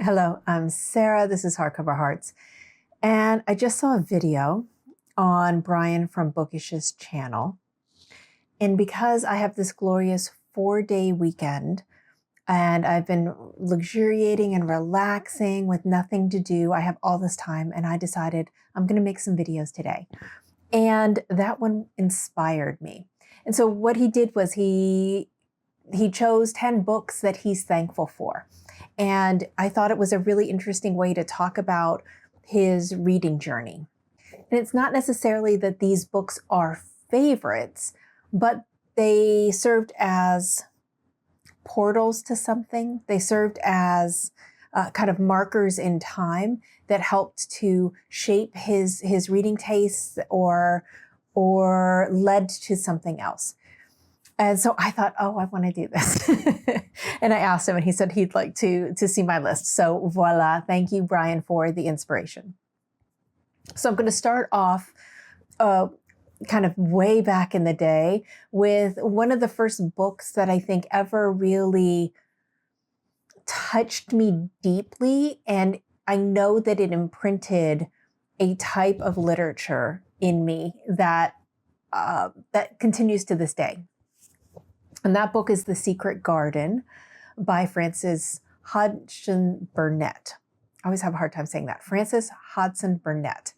Hello, I'm Sarah. This is Hardcover Hearts. And I just saw a video on Brian from Bookish's channel. And because I have this glorious 4-day weekend and I've been luxuriating and relaxing with nothing to do, I have all this time and I decided I'm going to make some videos today. And that one inspired me. And so what he did was he chose 10 books that he's thankful for. And I thought it was a really interesting way to talk about his reading journey. And it's not necessarily that these books are favorites, but they served as portals to something. They served as kind of markers in time that helped to shape his reading tastes or led to something else. And so I thought, oh, I want to do this. And I asked him and he said he'd like to see my list. So voila, thank you, Brian, for the inspiration. So I'm going to start off kind of way back in the day with one of the first books that I think ever really touched me deeply. And I know that it imprinted a type of literature in me that continues to this day. And that book is The Secret Garden by Frances Hodgson Burnett. I always have a hard time saying that. Frances Hodgson Burnett.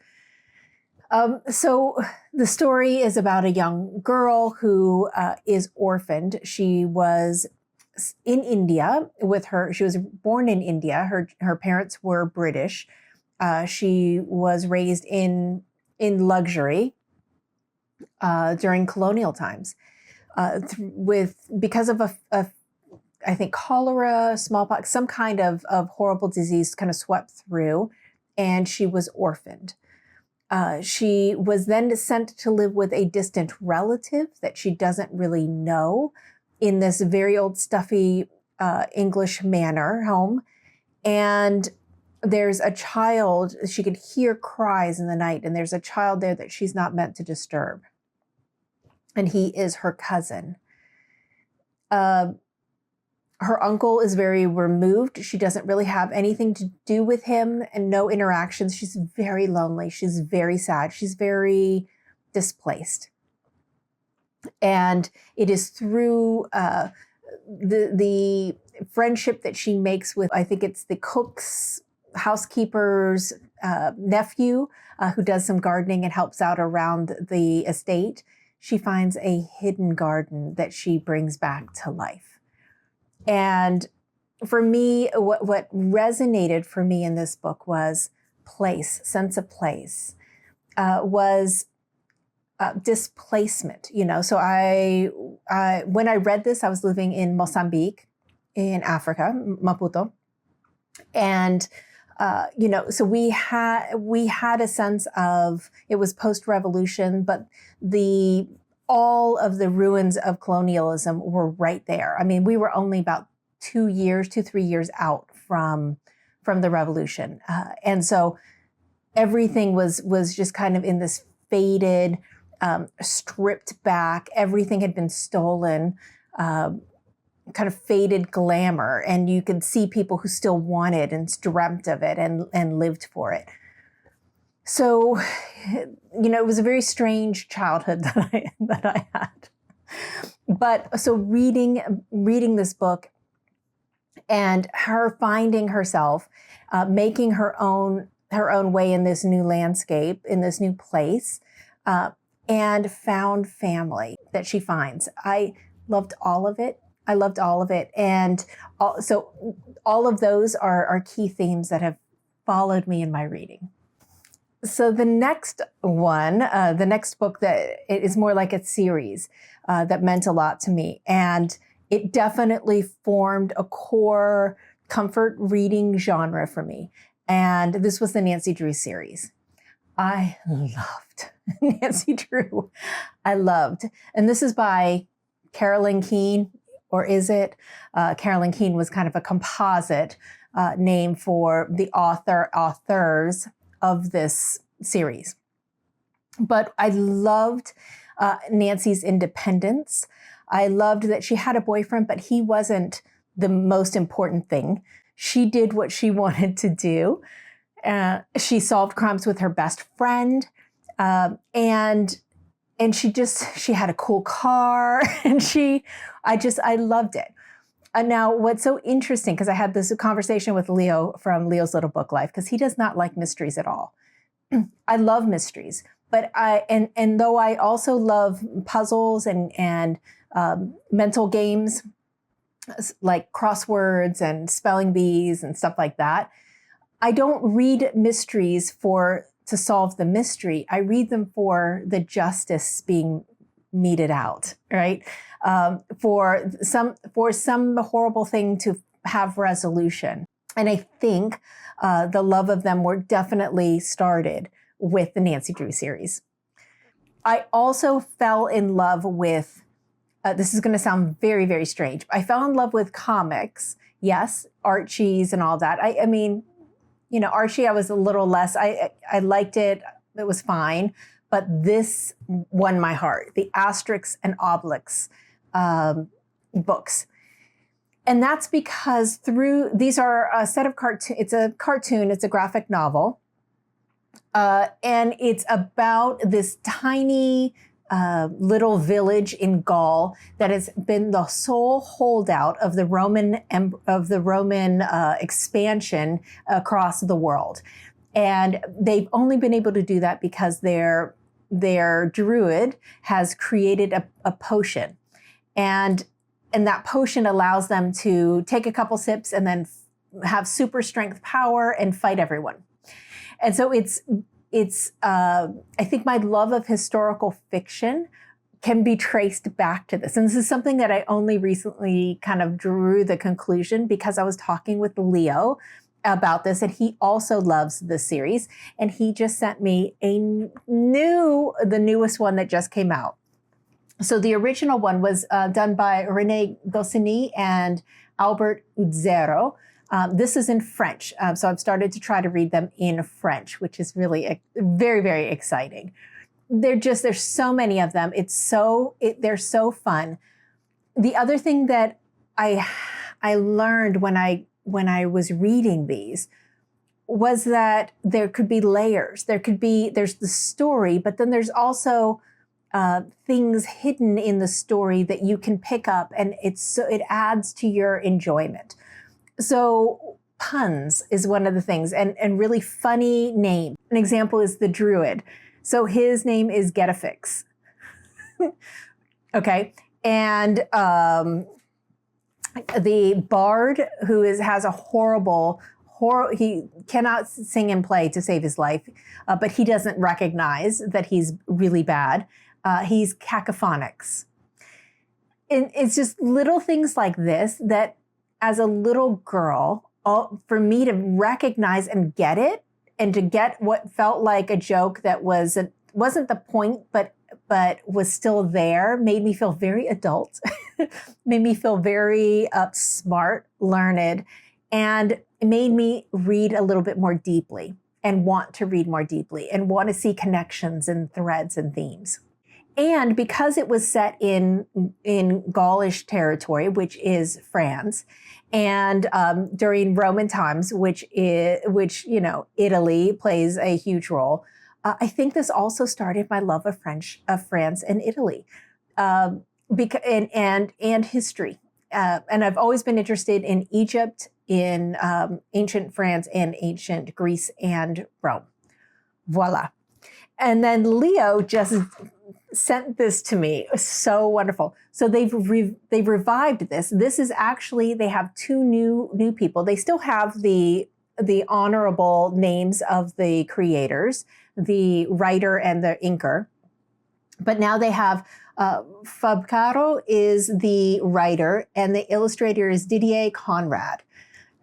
So the story is about a young girl who is orphaned. She was in India with she was born in India. Her parents were British. She was raised in luxury during colonial times. Because of I think cholera, smallpox, some kind of horrible disease kind of swept through, and she was orphaned. She was then sent to live with a distant relative that she doesn't really know in this very old stuffy English manor home. And there's a child, she could hear cries in the night, and there's a child there that she's not meant to disturb. And he is her cousin. Her uncle is very removed. She doesn't really have anything to do with him and no interactions. She's very lonely. She's very sad. She's very displaced. And it is through the friendship that she makes with, I think it's the cook's, housekeeper's nephew who does some gardening and helps out around the estate. She finds a hidden garden that she brings back to life. And for me, what resonated for me in this book was place, sense of place, was displacement. So when I read this, I was living in Mozambique, in Africa, Maputo, and so we had a sense of, it was post-revolution, but all of the ruins of colonialism were right there. I mean, we were only about 3 years out from the revolution. And so everything was just kind of in this faded, stripped back, everything had been stolen, kind of faded glamour, and you could see people who still wanted and dreamt of it and lived for it. So, it was a very strange childhood that I had. But so reading this book and her finding herself, making her own way in this new landscape, in this new place, and found family that she finds. I loved all of it. And so all of those are key themes that have followed me in my reading. So the next one, the next book that it is more like a series that meant a lot to me. And it definitely formed a core comfort reading genre for me. And this was the Nancy Drew series. I loved Nancy Drew. And this is by Carolyn Keene. Or is it? Carolyn Keene was kind of a composite name for the authors of this series. But I loved Nancy's independence. I loved that she had a boyfriend, but he wasn't the most important thing. She did what she wanted to do. She solved crimes with her best friend. And she had a cool car, and I loved it. Now, what's so interesting, because I had this conversation with Leo from Leo's Little Book Life, because he does not like mysteries at all. I love mysteries, but though I also love puzzles and mental games like crosswords and spelling bees and stuff like that, I don't read mysteries to solve the mystery. I read them for the justice being meted out, right? For some horrible thing to have resolution. And I think the love of them were definitely started with the Nancy Drew series. I also fell in love with, this is going to sound very, very strange. I fell in love with comics. Yes, Archie's and all that. I mean, Archie, I was a little less, I liked it. It was fine. But this won my heart, the Asterix and Oblix books. And that's because these are a set of it's a cartoon, it's a graphic novel. And it's about this tiny little village in Gaul that has been the sole holdout of the Roman expansion across the world, and they've only been able to do that because their druid has created a potion, and that potion allows them to take a couple sips and then have super strength power and fight everyone. And so I think my love of historical fiction can be traced back to this. And this is something that I only recently kind of drew the conclusion because I was talking with Leo about this, and he also loves this series. And he just sent me the newest one that just came out. So the original one was done by Rene, Goscinny and Albert Uderzo. This is in French, so I've started to try to read them in French, which is really very, very exciting. There's so many of them. They're so fun. The other thing that I learned when I was reading these was that there could be layers. There's the story, but then there's also things hidden in the story that you can pick up, and it adds to your enjoyment. So puns is one of the things, and really funny name. An example is the Druid. So his name is Get a Fix. Okay. And the Bard, who has a he cannot sing and play to save his life, but he doesn't recognize that he's really bad. He's Cacophonics. And it's just little things like this that, as a little girl, for me to recognize and get it, and to get what felt like a joke that wasn't the point, but was still there, made me feel very adult, made me feel very smart, learned, and it made me read a little bit more deeply and want to read more deeply and want to see connections and threads and themes. And because it was set in Gaulish territory, which is France, and during Roman times, which Italy plays a huge role, I think this also started my love of France and Italy, and history. And I've always been interested in Egypt, in ancient France, and ancient Greece and Rome. Voila. And then Leo just sent this to me. It was so wonderful. So they've revived this. This is actually, they have two new people. They still have the honorable names of the creators, the writer and the inker. But now they have Fabcaro is the writer, and the illustrator is Didier Conrad.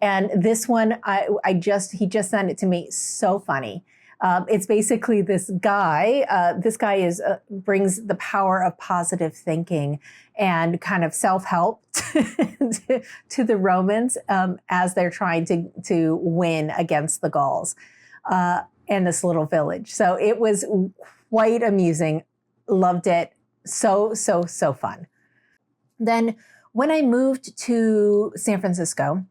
And this one, he just sent it to me. So funny. It's basically this guy. This guy brings the power of positive thinking and kind of self-help to the Romans as they're trying to win against the Gauls in this little village. So it was quite amusing. Loved it. So fun. Then when I moved to San Francisco,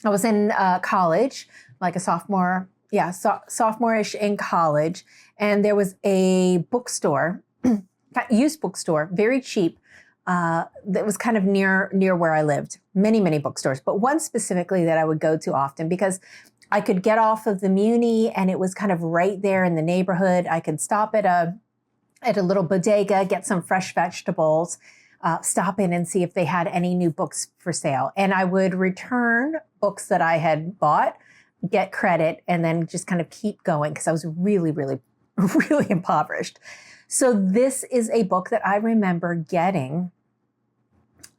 I was in college, like a sophomore, sophomore-ish in college, and there was a bookstore, used bookstore, very cheap, that was kind of near where I lived. Many bookstores, but one specifically that I would go to often because I could get off of the Muni and it was kind of right there in the neighborhood. I could stop at a little bodega, get some fresh vegetables, stop in and see if they had any new books for sale. And I would return books that I had bought, get credit, and then just kind of keep going because I was really impoverished. So this is a book that I remember getting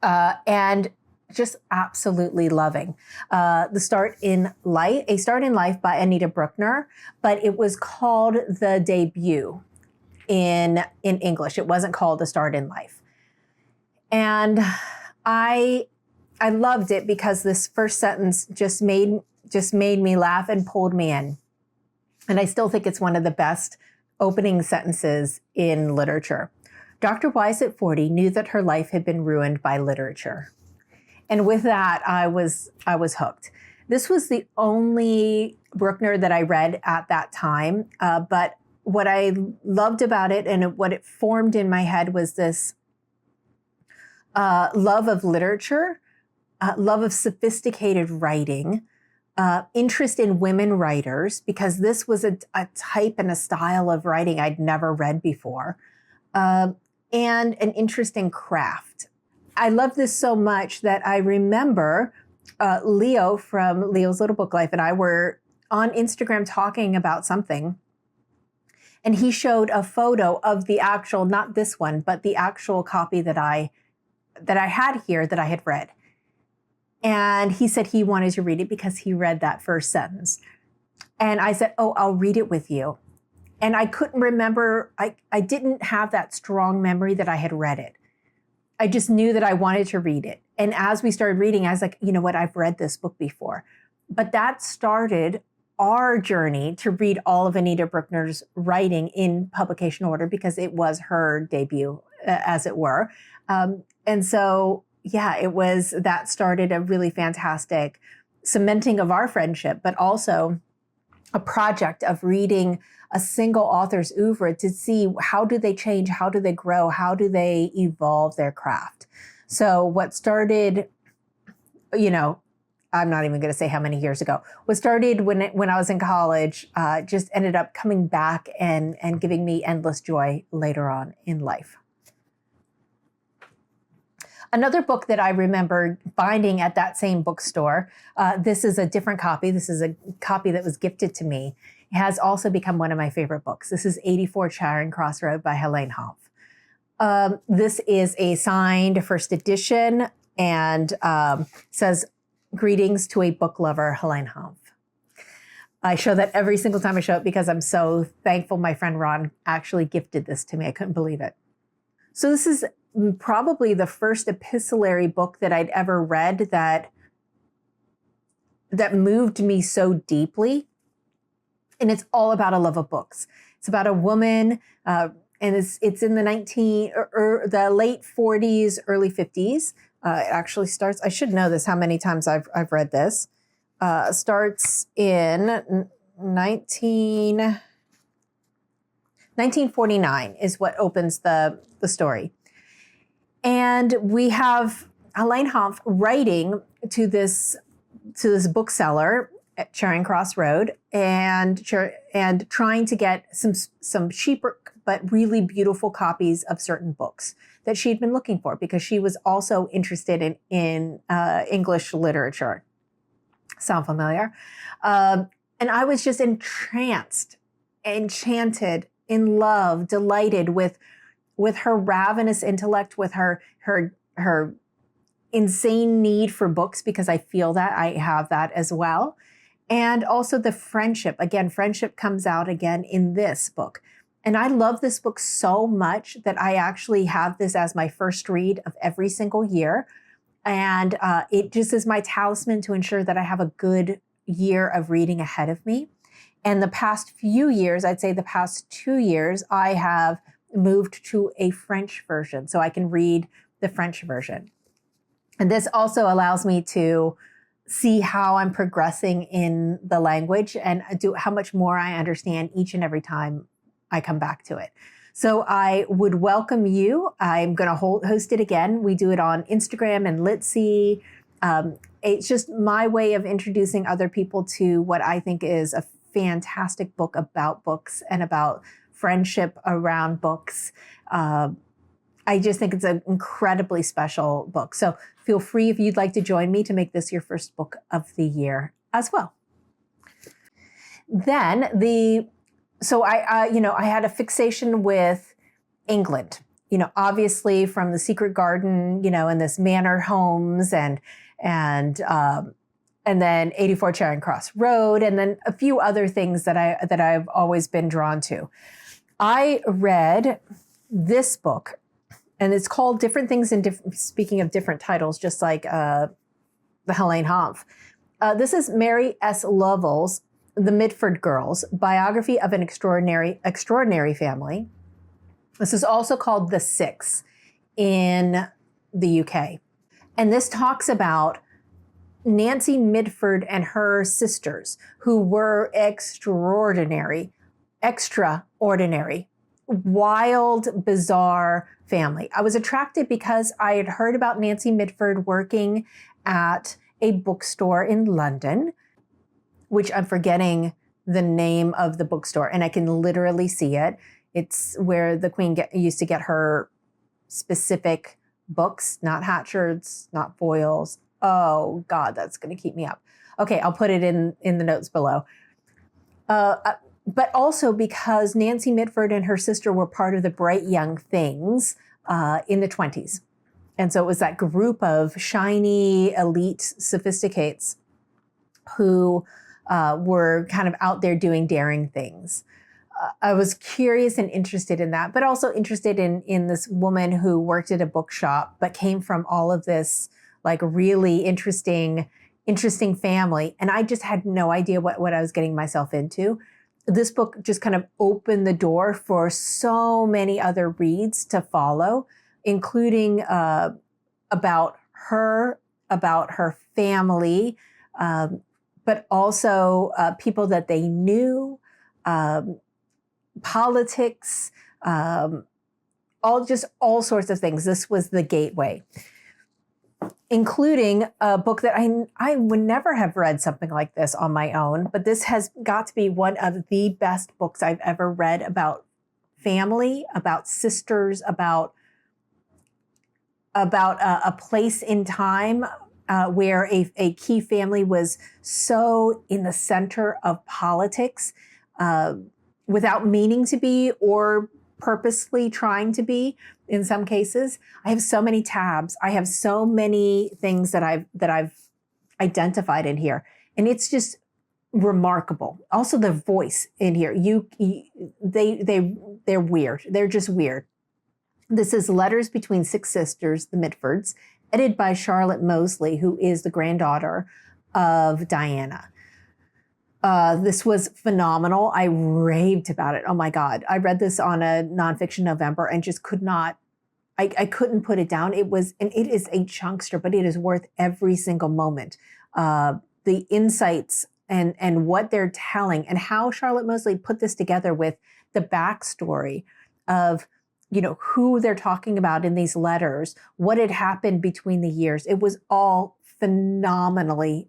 and just absolutely loving. A Start in Life by Anita Brookner, but it was called The Debut in English. It wasn't called A Start in Life. And I loved it because this first sentence just made me laugh and pulled me in. And I still think it's one of the best opening sentences in literature. Dr. Wise at 40 knew that her life had been ruined by literature. And with that, I was hooked. This was the only Brookner that I read at that time. But what I loved about it and what it formed in my head was this love of literature, love of sophisticated writing, interest in women writers, because this was a type and a style of writing I'd never read before, and an interest in craft. I love this so much that I remember Leo from Leo's Little Book Life and I were on Instagram talking about something, and he showed a photo of the actual, not this one, but the actual copy that I had here that I had read. And he said he wanted to read it because he read that first sentence. And I said, oh, I'll read it with you. And I couldn't remember, I didn't have that strong memory that I had read it. I just knew that I wanted to read it. And as we started reading, I was like, you know what, I've read this book before. But that started our journey to read all of Anita Brookner's writing in publication order because it was her debut, as it were. And so, yeah, that started a really fantastic cementing of our friendship, but also a project of reading a single author's oeuvre to see how do they change, how do they grow, how do they evolve their craft. So what started, I'm not even going to say how many years ago, what started when I was in college just ended up coming back and giving me endless joy later on in life. Another book that I remember finding at that same bookstore, this is a different copy. This is a copy that was gifted to me. It has also become one of my favorite books. This is 84 Chering Crossroad by Helene Hanff. This is a signed first edition and says, "Greetings to a book lover, Helene Hanff." I show that every single time I show it because I'm so thankful my friend Ron actually gifted this to me. I couldn't believe it. So this is probably the first epistolary book that I'd ever read that moved me so deeply. And it's all about a love of books. It's about a woman, and it's in the late 40s, early 50s. It actually starts, I should know this, how many times I've read this. Starts in 1949 is what opens the story. And we have Helene Hanff writing to this bookseller at Chering Crossroad and trying to get some cheaper but really beautiful copies of certain books that she'd been looking for because she was also interested in English literature. Sound familiar? And I was just entranced, enchanted, in love, delighted with her ravenous intellect, with her insane need for books, because I feel that I have that as well. And also the friendship. Again, friendship comes out again in this book. And I love this book so much that I actually have this as my first read of every single year. And it just is my talisman to ensure that I have a good year of reading ahead of me. And the past few years, I'd say the past 2 years, I have moved to a French version so I can read the French version. And this also allows me to see how I'm progressing in the language and how much more I understand each and every time I come back to it. So I would welcome you. I'm going to host it again. We do it on Instagram and Litsy. It's just my way of introducing other people to what I think is a fantastic book about books and about friendship around books. I just think it's an incredibly special book. So feel free if you'd like to join me to make this your first book of the year as well. Then I had a fixation with England, obviously from the Secret Garden, and this manor homes and then 84 Chering Crossroad, and then a few other things that I've always been drawn to. I read this book, and it's called Different Things speaking of different titles, just like the Helene Hanff. This is Mary S. Lovell's The Midford Girls, Biography of an Extraordinary Family. This is also called The Six in the UK. And this talks about Nancy Mitford and her sisters, who were extraordinary, wild, bizarre family. I was attracted because I had heard about Nancy Mitford working at a bookstore in London, which I'm forgetting the name of the bookstore, and I can literally see it. It's where the Queen used to get her specific books, not Hatchards, not foils. Oh God, that's going to keep me up. Okay, I'll put it in the notes below. But also because Nancy Mitford and her sister were part of the Bright Young Things in the 20s. And so it was that group of shiny, elite sophisticates who were kind of out there doing daring things. I was curious and interested in that, but also interested in this woman who worked at a bookshop, but came from all of this like really interesting family. And I just had no idea what I was getting myself into. This book just kind of opened the door for so many other reads to follow, including about her family, but also people that they knew, politics, all sorts of things. This was the gateway, including a book that I would never have read something like this on my own, but this has got to be one of the best books I've ever read about family, about sisters, about a place in time where a key family was so in the center of politics without meaning to be or purposely trying to be in some cases. I have so many tabs. I have so many things that I've identified in here. And it's just remarkable. Also the voice in here, they're weird. They're just weird. This is Letters Between Six Sisters, the Mitfords, edited by Charlotte Mosley, who is the granddaughter of Diana. This was phenomenal. I raved about it. Oh my God. I read this on a nonfiction November and just could not, I couldn't put it down. It is a chunkster, but it is worth every single moment. The insights and what they're telling and how Charlotte Mosley put this together with the backstory of, who they're talking about in these letters, what had happened between the years. It was all phenomenally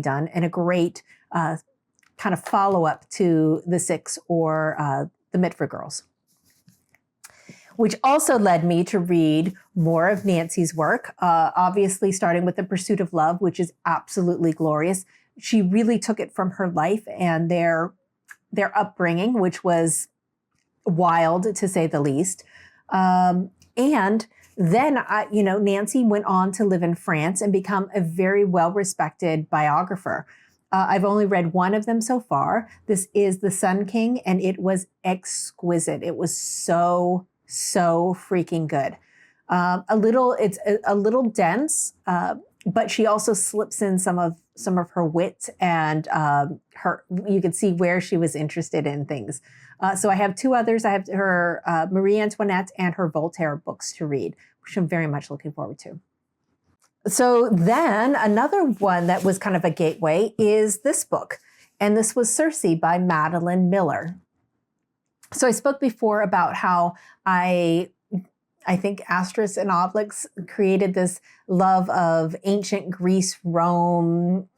done and a great kind of follow-up to The Six or the Mitford Girls, which also led me to read more of Nancy's work, obviously starting with The Pursuit of Love, which is absolutely glorious. She really took it from her life and their upbringing, which was wild to say the least. And then, Nancy went on to live in France and become a very well-respected biographer. I've only read one of them so far. This is The Sun King, and it was exquisite. It was so freaking good. It's a little dense, but she also slips in some of her wit and you could see where she was interested in things. So I have two others. I have her Marie Antoinette and her Voltaire books to read, which I'm very much looking forward to. So then another one that was kind of a gateway is this book. And this was Circe by Madeline Miller. So I spoke before about how I think Asteris and Oblix created this love of ancient Greece, Rome,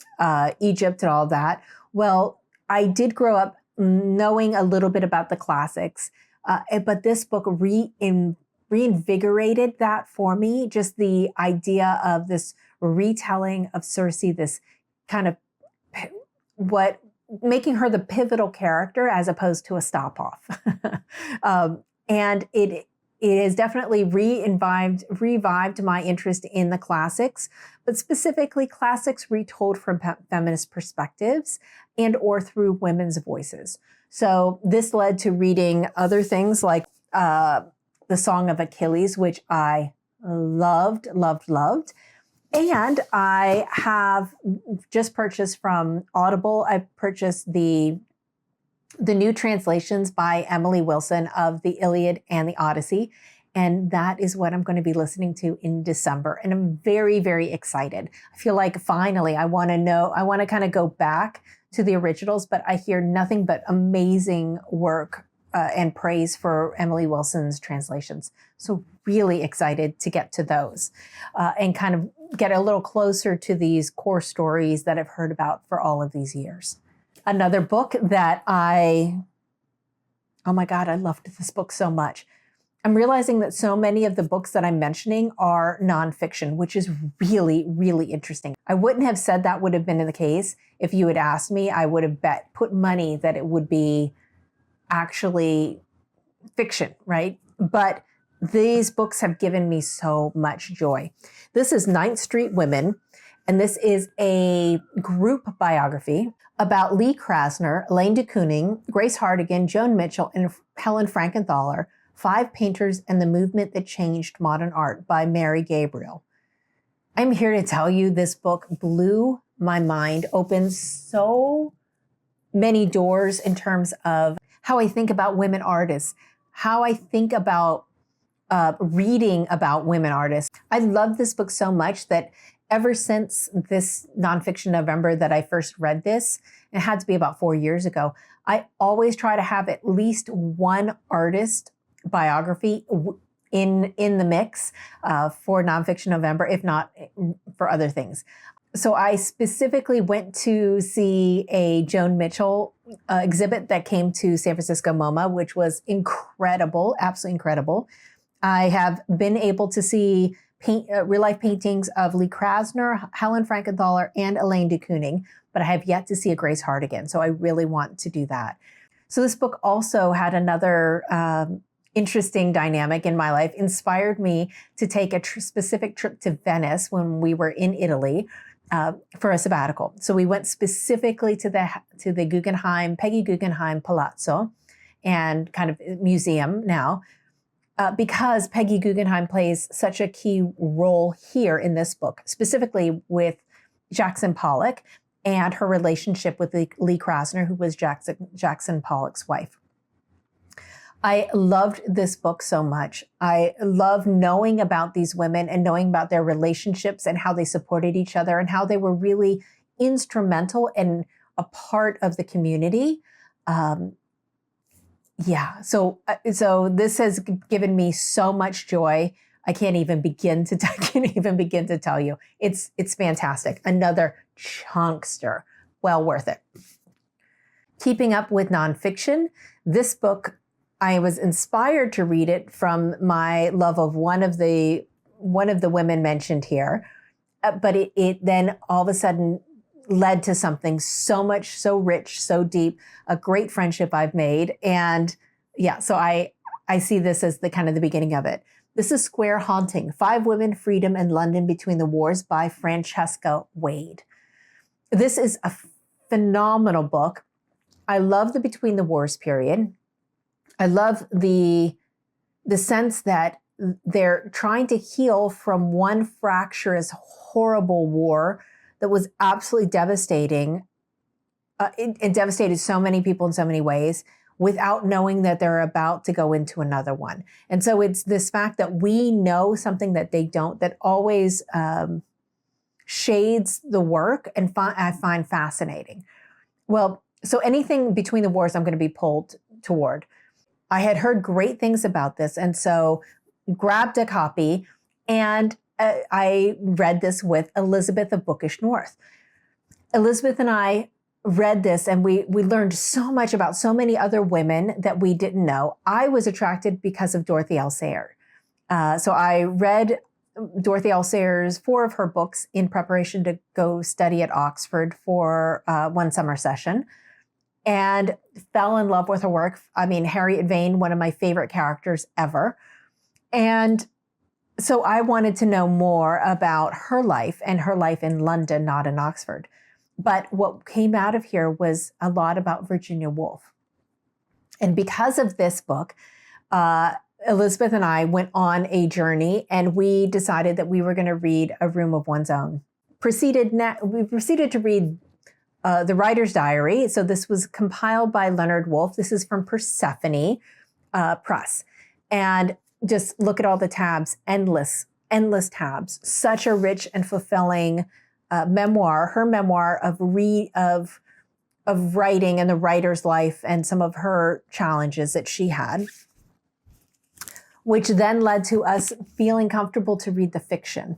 Egypt, and all that. Well, I did grow up knowing a little bit about the classics, but this book reinvigorated that for me. Just the idea of this retelling of Circe, this kind of making her the pivotal character as opposed to a stop off. And it has definitely revived my interest in the classics, but specifically classics retold from feminist perspectives and or through women's voices. So this led to reading other things like The Song of Achilles, which I loved. And I have just purchased from Audible, I purchased the new translations by Emily Wilson of the Iliad and the Odyssey. And that is what I'm going to be listening to in December. And I'm very, very excited. I feel like finally I want to kind of go back to the originals, but I hear nothing but amazing work and praise for Emily Wilson's translations. So really excited to get to those and kind of get a little closer to these core stories that I've heard about for all of these years. Another book that oh my God, I loved this book so much. I'm realizing that so many of the books that I'm mentioning are nonfiction, which is really, really interesting. I wouldn't have said that would have been the case if you had asked me. I would have put money that it would be actually fiction, right? But these books have given me so much joy. This is 9th Street Women, and this is a group biography about Lee Krasner, Elaine de Kooning, Grace Hardigan, Joan Mitchell, and Helen Frankenthaler, 5 Painters and the Movement That Changed Modern Art by Mary Gabriel. I'm here to tell you this book blew my mind, opened so many doors in terms of how I think about women artists, how I think about reading about women artists. I love this book so much that ever since this nonfiction November that I first read this, it had to be about 4 years ago, I always try to have at least one artist biography in the mix for nonfiction November, if not for other things. So I specifically went to see a Joan Mitchell exhibit that came to San Francisco MoMA, which was incredible, absolutely incredible. I have been able to see real-life paintings of Lee Krasner, Helen Frankenthaler, and Elaine de Kooning, but I have yet to see a Grace Hardigan, so I really want to do that. So this book also had another interesting dynamic in my life, inspired me to take a specific trip to Venice when we were in Italy for a sabbatical. So we went specifically to the Guggenheim, Peggy Guggenheim Palazzo and kind of museum now, because Peggy Guggenheim plays such a key role here in this book, specifically with Jackson Pollock and her relationship with Lee Krasner, who was Jackson Pollock's wife. I loved this book so much. I love knowing about these women and knowing about their relationships and how they supported each other and how they were really instrumental and a part of the community. So this has given me so much joy. I can't even begin to tell you. It's fantastic. Another chunkster, well worth it. Keeping up with nonfiction, this book, I was inspired to read it from my love of one of the women mentioned here, but it then all of a sudden led to something so much, so rich, so deep, a great friendship I've made. And yeah, so I see this as the kind of the beginning of it. This is Square Haunting, 5 Women, Freedom, and London Between the Wars by Francesca Wade. This is a phenomenal book. I love the Between the Wars period. I love the sense that they're trying to heal from one fractious, horrible war that was absolutely devastating. It devastated so many people in so many ways without knowing that they're about to go into another one. And so it's this fact that we know something that they don't, that always shades the work and I find fascinating. Well, so anything between the wars, I'm going to be pulled toward. I had heard great things about this, and so grabbed a copy, and I read this with Elizabeth of Bookish North. Elizabeth and I read this, and we learned so much about so many other women that we didn't know. I was attracted because of Dorothy L. Sayre. So I read Dorothy L. Sayre's 4 of her books in preparation to go study at Oxford for one summer session, and fell in love with her work. I mean, Harriet Vane, one of my favorite characters ever. And so I wanted to know more about her life and her life in London, not in Oxford. But what came out of here was a lot about Virginia Woolf. And because of this book, Elizabeth and I went on a journey, and we decided that we were going to read A Room of One's Own. We proceeded to read The Writer's Diary. So this was compiled by Leonard Woolf. This is from Persephone Press. And just look at all the tabs, endless tabs. Such a rich and fulfilling memoir, her memoir of writing and the writer's life and some of her challenges that she had, which then led to us feeling comfortable to read the fiction.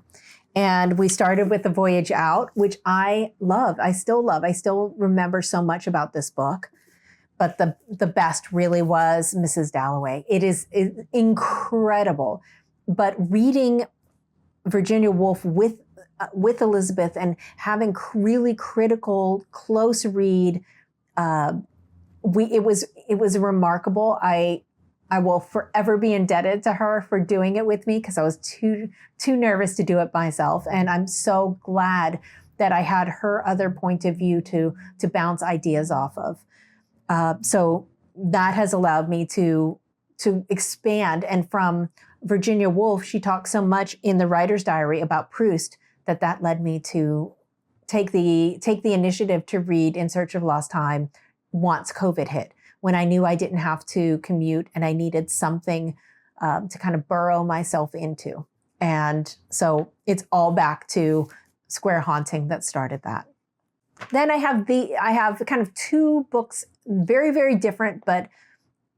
And we started with The Voyage Out, which I love. I still love. I still remember so much about this book. But the best really was Mrs. Dalloway. It is incredible. But reading Virginia Woolf with Elizabeth and having really critical, close read, it was remarkable. I will forever be indebted to her for doing it with me, because I was too nervous to do it myself. And I'm so glad that I had her other point of view to bounce ideas off of. So that has allowed me to expand. And from Virginia Woolf, she talks so much in The Writer's Diary about Proust that led me to take the initiative to read In Search of Lost Time once COVID hit, when I knew I didn't have to commute and I needed something to kind of burrow myself into. And so it's all back to Square Haunting that started that. Then I have kind of 2 books, very, very different, but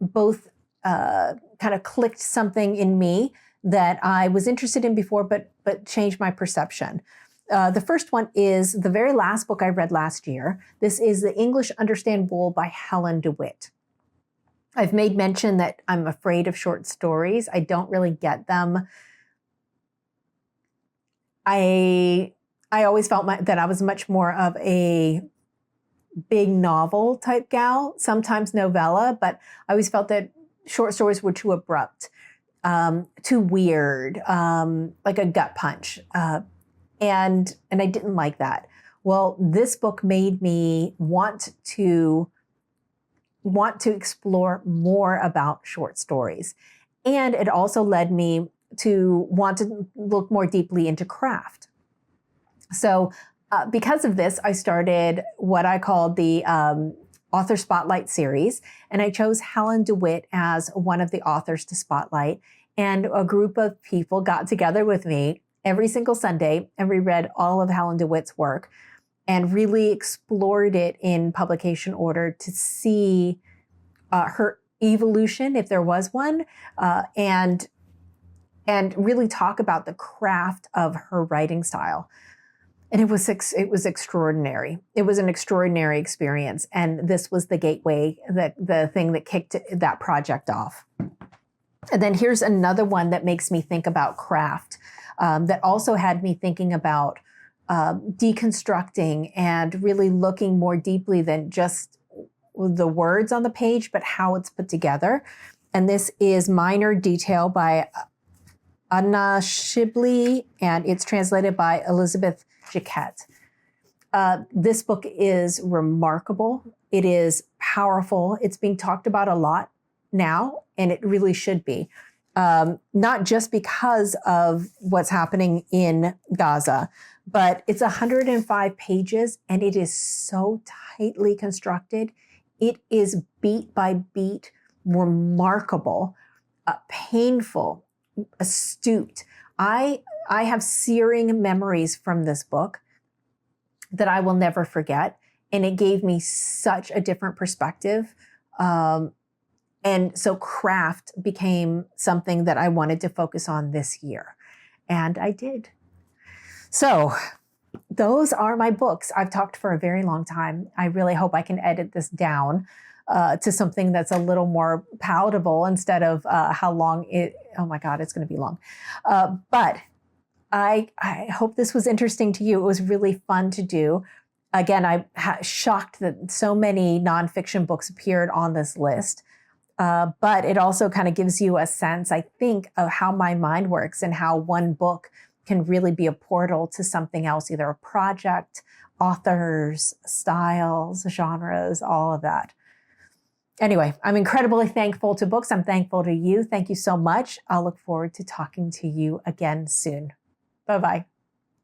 both kind of clicked something in me that I was interested in before, but changed my perception. The first one is the very last book I read last year. This is The English Understand Wool by Helen DeWitt. I've made mention that I'm afraid of short stories. I don't really get them. I always felt that I was much more of a big novel type gal, sometimes novella, but I always felt that short stories were too abrupt, too weird, like a gut punch. And I didn't like that. Well, this book made me want to explore more about short stories. And it also led me to want to look more deeply into craft. So because of this, I started what I called the Author Spotlight series, and I chose Helen DeWitt as one of the authors to spotlight. And a group of people got together with me every single Sunday, and we read all of Helen DeWitt's work and really explored it in publication order to see her evolution, if there was one, and really talk about the craft of her writing style. And it was extraordinary. It was an extraordinary experience. And this was the gateway, the thing that kicked that project off. And then here's another one that makes me think about craft, that also had me thinking about deconstructing and really looking more deeply than just the words on the page, but how it's put together. And this is Minor Detail by Anna Shibley, and it's translated by Elizabeth Jaquette. This book is remarkable. It is powerful. It's being talked about a lot now, and it really should be. Not just because of what's happening in Gaza, but it's 105 pages, and it is so tightly constructed. It is beat by beat, remarkable, painful, astute. I have searing memories from this book. that I will never forget. And it gave me such a different perspective. And so craft became something that I wanted to focus on this year. And I did. So those are my books. I've talked for a very long time. I really hope I can edit this down to something that's a little more palatable instead of how long it, oh my God, it's going to be long. But I hope this was interesting to you. It was really fun to do. Again, I'm shocked that so many nonfiction books appeared on this list. But it also kind of gives you a sense, I think, of how my mind works and how one book can really be a portal to something else, either a project, authors, styles, genres, all of that. Anyway, I'm incredibly thankful to books. I'm thankful to you. Thank you so much. I'll look forward to talking to you again soon. Bye-bye.